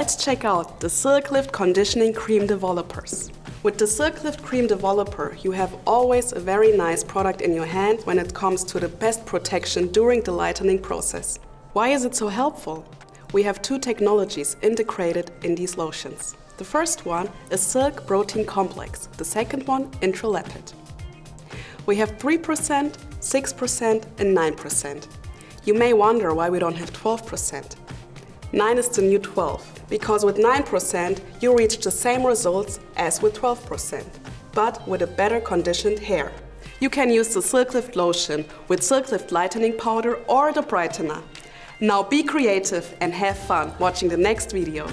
Let's check out the SilkLift Conditioning Cream Developers. With the SilkLift Cream Developer, you have always a very nice product in your hand when it comes to the best protection during the lightening process. Why is it so helpful? We have two technologies integrated in these lotions. The first one is SilkProteinComplex, the second one IntraLapid. We have 3%, 6% and 9%. You may wonder why we don't have 12%. 9 is the new 12, because with 9% you reach the same results as with 12%, but with a better conditioned hair. You can use the SilkLift Lotion with SilkLift Lightening Powder or the Brightener. Now be creative and have fun watching the next video.